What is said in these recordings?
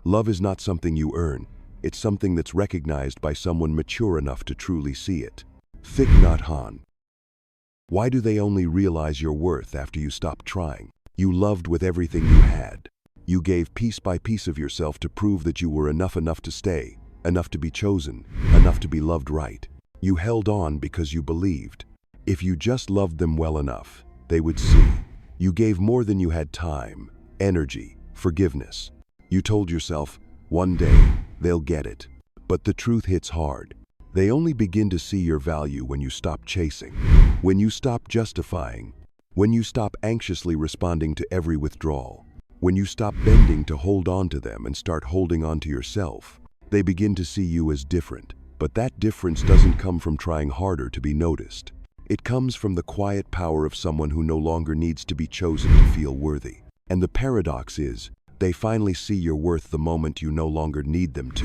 Love is not something you earn. It's something that's recognized by someone mature enough to truly see it. Thich Nhat Hanh. Why do they only realize your worth after you stop trying? You loved with everything you had. You gave piece by piece of yourself to prove that you were enough to stay, enough to be chosen, enough to be loved right. You held on because you believed. If you just loved them well enough, they would see. You gave more than you had time, energy, forgiveness. You told yourself, one day, they'll get it. But the truth hits hard. They only begin to see your value when you stop chasing, when you stop justifying, when you stop anxiously responding to every withdrawal, when you stop bending to hold on to them and start holding on to yourself. They begin to see you as different, but that difference doesn't come from trying harder to be noticed. It comes from the quiet power of someone who no longer needs to be chosen to feel worthy. And the paradox is, they finally see your worth the moment you no longer need them to.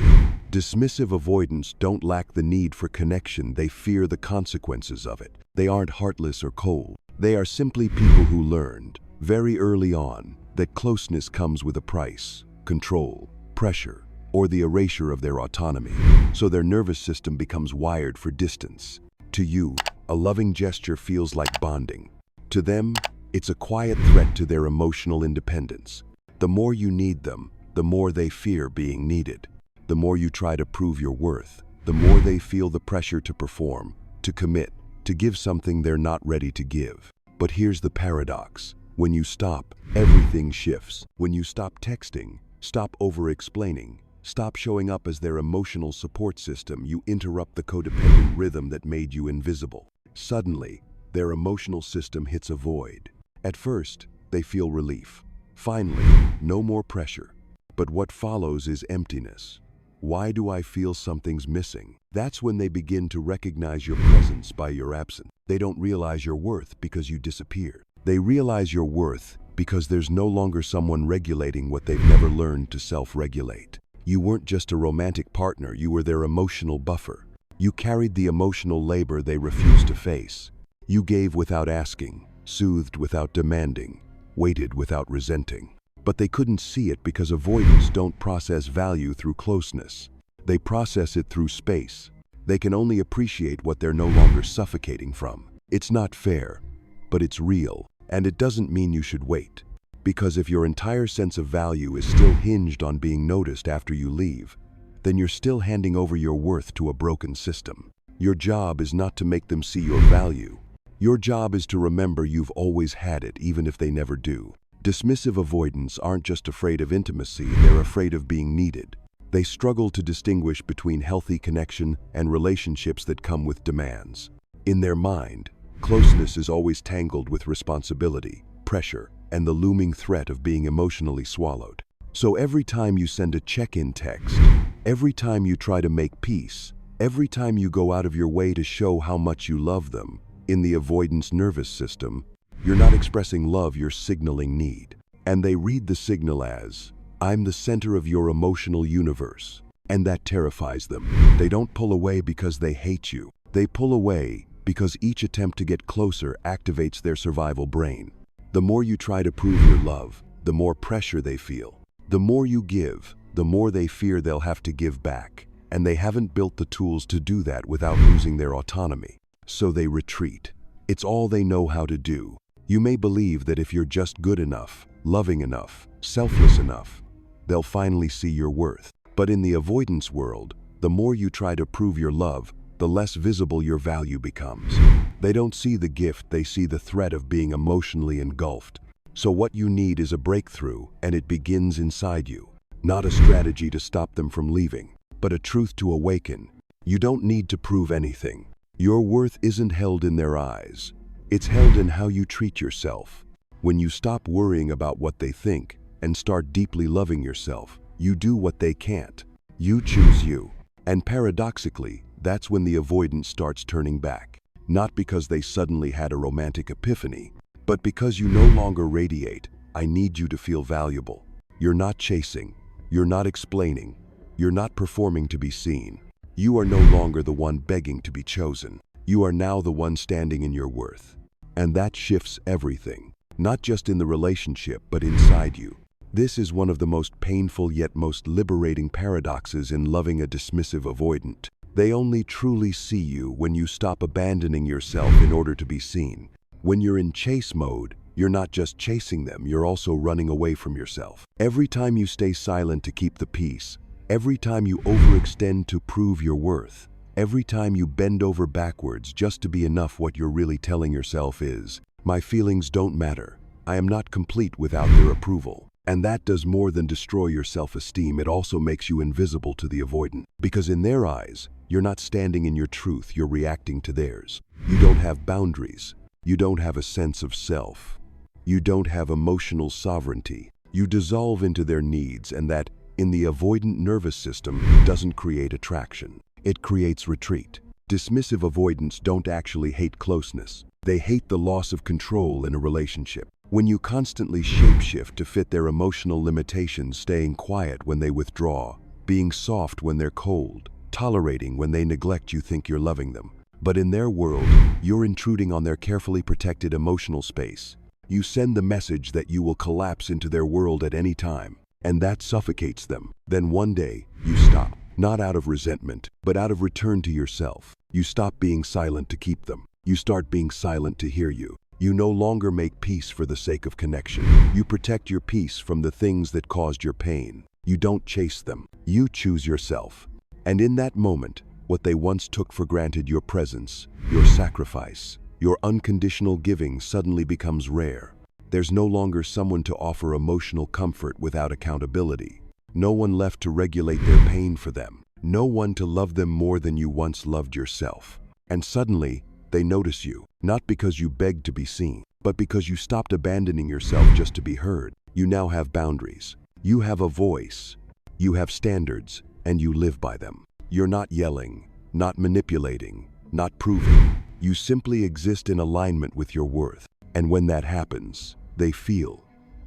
Dismissive avoidants don't lack the need for connection, they fear the consequences of it. They aren't heartless or cold. They are simply people who learned, very early on, that closeness comes with a price, control, pressure, or the erasure of their autonomy. So their nervous system becomes wired for distance. To you, a loving gesture feels like bonding. To them, it's a quiet threat to their emotional independence. The more you need them, the more they fear being needed. The more you try to prove your worth, the more they feel the pressure to perform, to commit, to give something they're not ready to give. But here's the paradox. When you stop, everything shifts. When you stop texting, stop over-explaining, stop showing up as their emotional support system, you interrupt the codependent rhythm that made you invisible. Suddenly, their emotional system hits a void. At first, they feel relief. Finally, no more pressure. But what follows is emptiness. Why do I feel something's missing? That's when they begin to recognize your presence by your absence. They don't realize your worth because you disappeared. They realize your worth because there's no longer someone regulating what they've never learned to self-regulate. You weren't just a romantic partner, you were their emotional buffer. You carried the emotional labor they refused to face. You gave without asking, soothed without demanding, waited without resenting. But they couldn't see it because avoidants don't process value through closeness. They process it through space. They can only appreciate what they're no longer suffocating from. It's not fair, but it's real. And it doesn't mean you should wait. Because if your entire sense of value is still hinged on being noticed after you leave, then you're still handing over your worth to a broken system. Your job is not to make them see your value. Your job is to remember you've always had it, even if they never do. Dismissive avoidants aren't just afraid of intimacy, they're afraid of being needed. They struggle to distinguish between healthy connection and relationships that come with demands. In their mind, closeness is always tangled with responsibility, pressure, and the looming threat of being emotionally swallowed. So every time you send a check-in text, every time you try to make peace, every time you go out of your way to show how much you love them, in the avoidance nervous system, you're not expressing love, you're signaling need. And they read the signal as, I'm the center of your emotional universe. And that terrifies them. They don't pull away because they hate you. They pull away because each attempt to get closer activates their survival brain. The more you try to prove your love, the more pressure they feel. The more you give, the more they fear they'll have to give back. And they haven't built the tools to do that without losing their autonomy. So they retreat. It's all they know how to do. You may believe that if you're just good enough, loving enough, selfless enough, they'll finally see your worth. But in the avoidance world, the more you try to prove your love, the less visible your value becomes. They don't see the gift, they see the threat of being emotionally engulfed. So what you need is a breakthrough, and it begins inside you. Not a strategy to stop them from leaving, but a truth to awaken. You don't need to prove anything. Your worth isn't held in their eyes. It's held in how you treat yourself. When you stop worrying about what they think and start deeply loving yourself, you do what they can't. You choose you. And paradoxically, that's when the avoidance starts turning back. Not because they suddenly had a romantic epiphany, but because you no longer radiate, I need you to feel valuable. You're not chasing. You're not explaining. You're not performing to be seen. You are no longer the one begging to be chosen. You are now the one standing in your worth. And that shifts everything, not just in the relationship, but inside you. This is one of the most painful yet most liberating paradoxes in loving a dismissive avoidant. They only truly see you when you stop abandoning yourself in order to be seen. When you're in chase mode, you're not just chasing them, you're also running away from yourself. Every time you stay silent to keep the peace, every time you overextend to prove your worth, every time you bend over backwards just to be enough, what you're really telling yourself is, my feelings don't matter. I am not complete without their approval. And that does more than destroy your self-esteem, it also makes you invisible to the avoidant. Because in their eyes, you're not standing in your truth, you're reacting to theirs. You don't have boundaries. You don't have a sense of self. You don't have emotional sovereignty. You dissolve into their needs, and that, in the avoidant nervous system, doesn't create attraction. It creates retreat. Dismissive avoidants don't actually hate closeness. They hate the loss of control in a relationship. When you constantly shapeshift to fit their emotional limitations, staying quiet when they withdraw, being soft when they're cold, tolerating when they neglect, you think you're loving them. But in their world, you're intruding on their carefully protected emotional space. You send the message that you will collapse into their world at any time, and that suffocates them. Then one day, you stop, not out of resentment, but out of return to yourself. You stop being silent to keep them. You start being silent to hear you. You no longer make peace for the sake of connection. You protect your peace from the things that caused your pain. You don't chase them. You choose yourself. And in that moment, what they once took for granted, your presence, your sacrifice, your unconditional giving, suddenly becomes rare. There's no longer someone to offer emotional comfort without accountability. No one left to regulate their pain for them. No one to love them more than you once loved yourself. And suddenly, they notice you, not because you begged to be seen, but because you stopped abandoning yourself just to be heard. You now have boundaries. You have a voice. You have standards, and you live by them. You're not yelling, not manipulating, not proving. You simply exist in alignment with your worth. And when that happens, they feel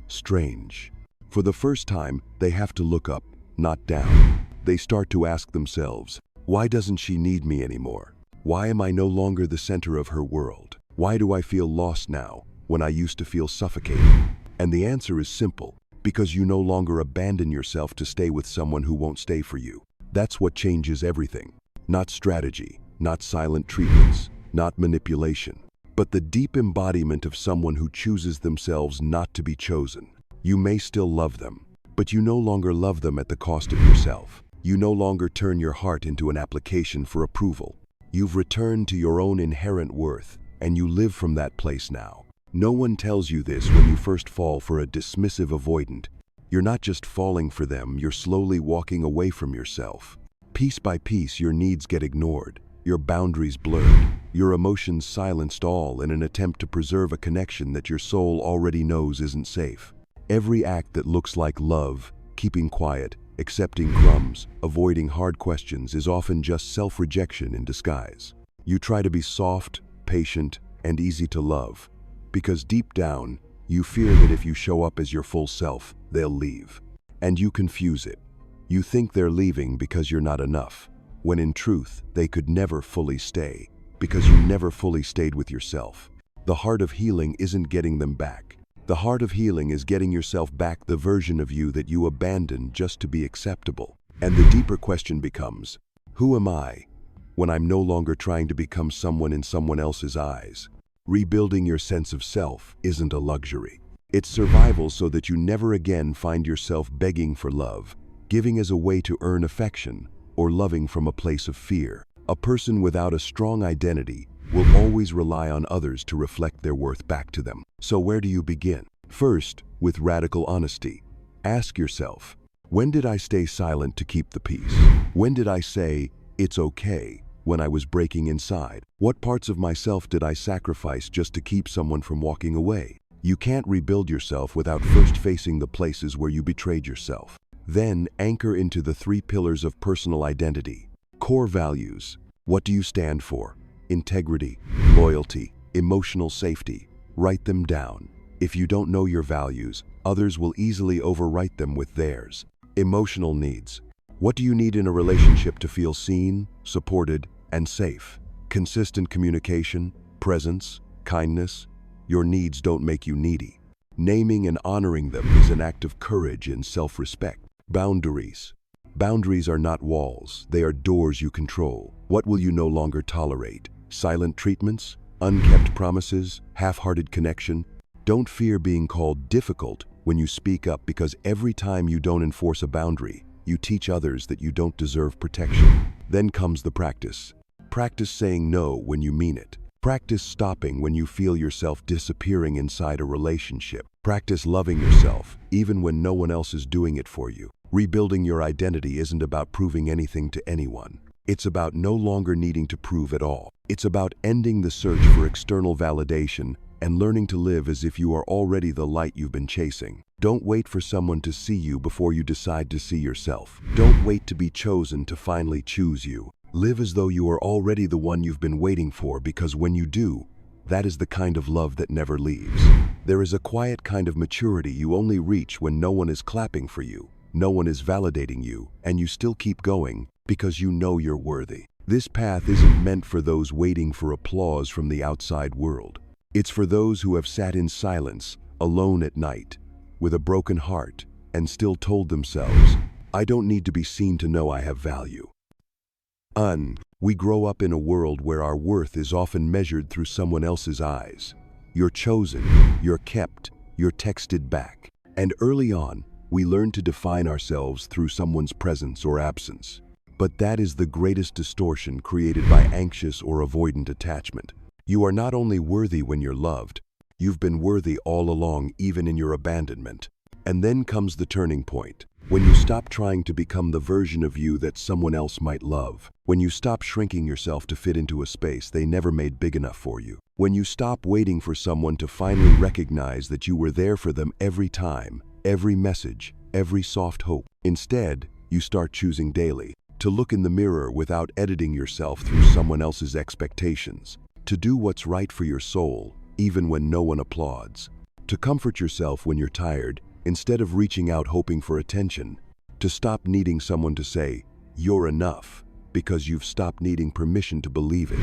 strange. For the first time, they have to look up, not down. They start to ask themselves, why doesn't she need me anymore? Why am I no longer the center of her world? Why do I feel lost now, when I used to feel suffocated? And the answer is simple, because you no longer abandon yourself to stay with someone who won't stay for you. That's what changes everything. Not strategy, not silent treatments, not manipulation, but the deep embodiment of someone who chooses themselves not to be chosen. You may still love them, but you no longer love them at the cost of yourself. You no longer turn your heart into an application for approval. You've returned to your own inherent worth, and you live from that place now. No one tells you this when you first fall for a dismissive avoidant. You're not just falling for them, you're slowly walking away from yourself. Piece by piece, your needs get ignored, your boundaries blurred, your emotions silenced, all in an attempt to preserve a connection that your soul already knows isn't safe. Every act that looks like love, keeping quiet, accepting crumbs, avoiding hard questions, is often just self-rejection in disguise. You try to be soft, patient, and easy to love, because deep down, you fear that if you show up as your full self, they'll leave. And you confuse it. You think they're leaving because you're not enough, when in truth, they could never fully stay, because you never fully stayed with yourself. The heart of healing isn't getting them back. The heart of healing is getting yourself back, the version of you that you abandoned just to be acceptable. And the deeper question becomes, who am I when I'm no longer trying to become someone in someone else's eyes? Rebuilding your sense of self isn't a luxury. It's survival, so that you never again find yourself begging for love, giving as a way to earn affection, or loving from a place of fear. A person without a strong identity will always rely on others to reflect their worth back to them. So where do you begin? First, with radical honesty. Ask yourself, when did I stay silent to keep the peace? When did I say, it's okay, when I was breaking inside? What parts of myself did I sacrifice just to keep someone from walking away? You can't rebuild yourself without first facing the places where you betrayed yourself. Then anchor into the 3 pillars of personal identity. Core values. What do you stand for? Integrity, loyalty, emotional safety. Write them down. If you don't know your values, others will easily overwrite them with theirs. Emotional needs. What do you need in a relationship to feel seen, supported, and safe? Consistent communication, presence, kindness. Your needs don't make you needy. Naming and honoring them is an act of courage and self-respect. Boundaries. Boundaries are not walls, they are doors you control. What will you no longer tolerate? Silent treatments? Unkept promises? Half-hearted connection? Don't fear being called difficult when you speak up, because every time you don't enforce a boundary, you teach others that you don't deserve protection. Then comes the practice. Practice saying no when you mean it. Practice stopping when you feel yourself disappearing inside a relationship. Practice loving yourself, even when no one else is doing it for you. Rebuilding your identity isn't about proving anything to anyone. It's about no longer needing to prove at all. It's about ending the search for external validation and learning to live as if you are already the light you've been chasing. Don't wait for someone to see you before you decide to see yourself. Don't wait to be chosen to finally choose you. Live as though you are already the one you've been waiting for, because when you do, that is the kind of love that never leaves. There is a quiet kind of maturity you only reach when no one is clapping for you, no one is validating you, and you still keep going because you know you're worthy. This path isn't meant for those waiting for applause from the outside world. It's for those who have sat in silence, alone at night, with a broken heart, and still told themselves, I don't need to be seen to know I have value. We grow up in a world where our worth is often measured through someone else's eyes. You're chosen, you're kept, you're texted back. And early on, we learn to define ourselves through someone's presence or absence. But that is the greatest distortion created by anxious or avoidant attachment. You are not only worthy when you're loved, you've been worthy all along, even in your abandonment. And then comes the turning point. When you stop trying to become the version of you that someone else might love. When you stop shrinking yourself to fit into a space they never made big enough for you. When you stop waiting for someone to finally recognize that you were there for them every time, every message, every soft hope. Instead, you start choosing daily to look in the mirror without editing yourself through someone else's expectations. To do what's right for your soul, even when no one applauds. To comfort yourself when you're tired, instead of reaching out hoping for attention. To stop needing someone to say, you're enough, because you've stopped needing permission to believe it.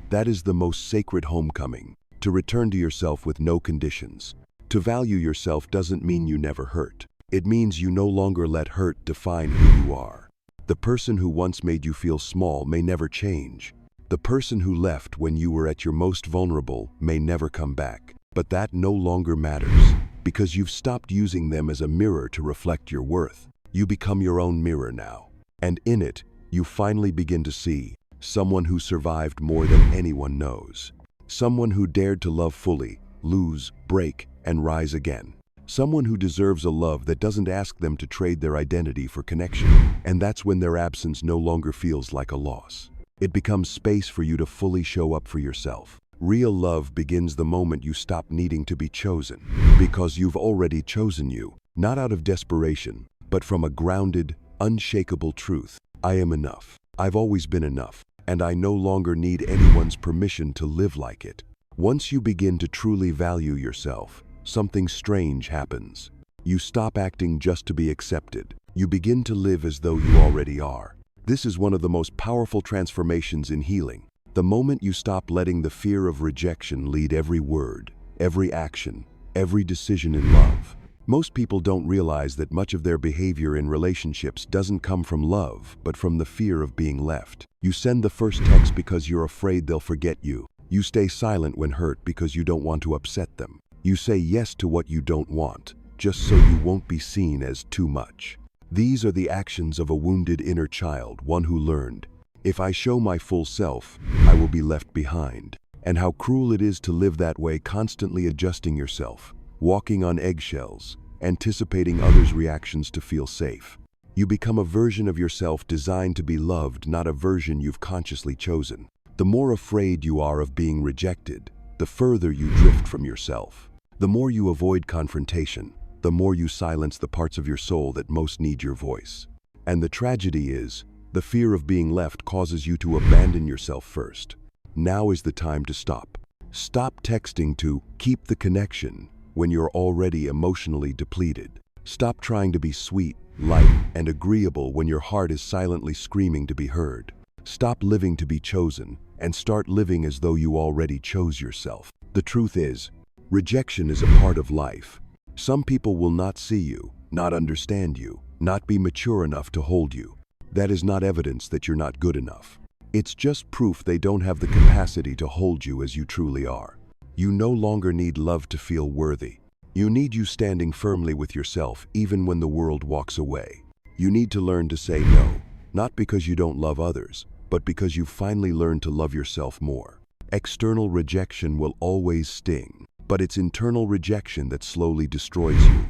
That is the most sacred homecoming. To return to yourself with no conditions. To value yourself doesn't mean you never hurt. It means you no longer let hurt define who you are. The person who once made you feel small may never change. The person who left when you were at your most vulnerable may never come back. But that no longer matters, because you've stopped using them as a mirror to reflect your worth. You become your own mirror now. And in it, you finally begin to see someone who survived more than anyone knows. Someone who dared to love fully, lose, break, and rise again. Someone who deserves a love that doesn't ask them to trade their identity for connection. And that's when their absence no longer feels like a loss. It becomes space for you to fully show up for yourself. Real love begins the moment you stop needing to be chosen, because you've already chosen you, not out of desperation, but from a grounded, unshakable truth. I am enough. I've always been enough, and I no longer need anyone's permission to live like it. Once you begin to truly value yourself, something strange happens. You stop acting just to be accepted. You begin to live as though you already are. This is one of the most powerful transformations in healing. The moment you stop letting the fear of rejection lead every word, every action, every decision in love. Most people don't realize that much of their behavior in relationships doesn't come from love, but from the fear of being left. You send the first text because you're afraid they'll forget you. You stay silent when hurt because you don't want to upset them. You say yes to what you don't want, just so you won't be seen as too much. These are the actions of a wounded inner child, one who learned, if I show my full self, I will be left behind. And how cruel it is to live that way, constantly adjusting yourself, walking on eggshells, anticipating others' reactions to feel safe. You become a version of yourself designed to be loved, not a version you've consciously chosen. The more afraid you are of being rejected, the further you drift from yourself. The more you avoid confrontation, the more you silence the parts of your soul that most need your voice. And the tragedy is, the fear of being left causes you to abandon yourself first. Now is the time to stop. Stop texting to keep the connection when you're already emotionally depleted. Stop trying to be sweet, light, and agreeable when your heart is silently screaming to be heard. Stop living to be chosen and start living as though you already chose yourself. The truth is, rejection is a part of life, Some people will not see you, not understand you, not be mature enough to hold you. That is not evidence that you're not good enough. It's just proof they don't have the capacity to hold you as you truly are. You no longer need love to feel worthy. You need you standing firmly with yourself even when the world walks away. You need to learn to say no, not because you don't love others, but because you've finally learned to love yourself more. External rejection will always sting, but it's internal rejection that slowly destroys you.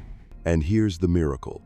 And here's the miracle.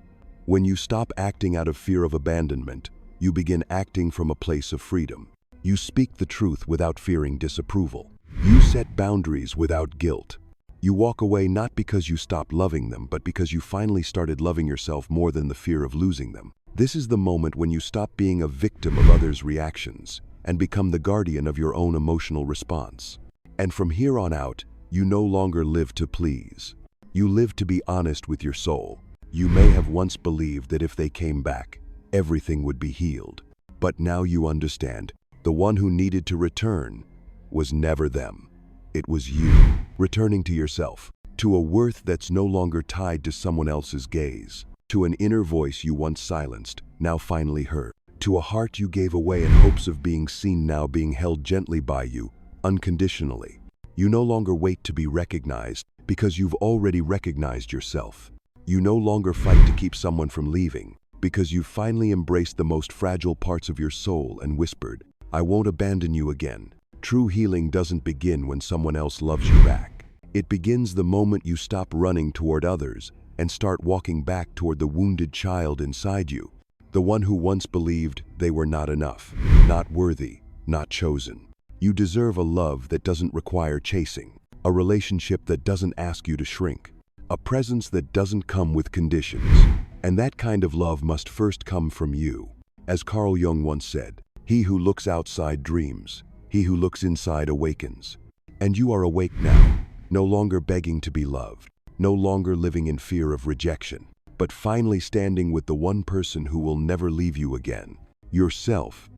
When you stop acting out of fear of abandonment, you begin acting from a place of freedom. You speak the truth without fearing disapproval. You set boundaries without guilt. You walk away not because you stopped loving them, but because you finally started loving yourself more than the fear of losing them. This is the moment when you stop being a victim of others' reactions and become the guardian of your own emotional response. And from here on out, you no longer live to please. You live to be honest with your soul. You may have once believed that if they came back, everything would be healed. But now you understand, the one who needed to return was never them. It was you, returning to yourself, to a worth that's no longer tied to someone else's gaze, to an inner voice you once silenced, now finally heard, to a heart you gave away in hopes of being seen, now being held gently by you, unconditionally. You no longer wait to be recognized because you've already recognized yourself. You no longer fight to keep someone from leaving because you've finally embraced the most fragile parts of your soul and whispered, "I won't abandon you again." True healing doesn't begin when someone else loves you back. It begins the moment you stop running toward others and start walking back toward the wounded child inside you, the one who once believed they were not enough, not worthy, not chosen. You deserve a love that doesn't require chasing, a relationship that doesn't ask you to shrink, a presence that doesn't come with conditions. And that kind of love must first come from you. As Carl Jung once said, "He who looks outside dreams, he who looks inside awakens." And you are awake now, no longer begging to be loved, no longer living in fear of rejection, but finally standing with the one person who will never leave you again, yourself.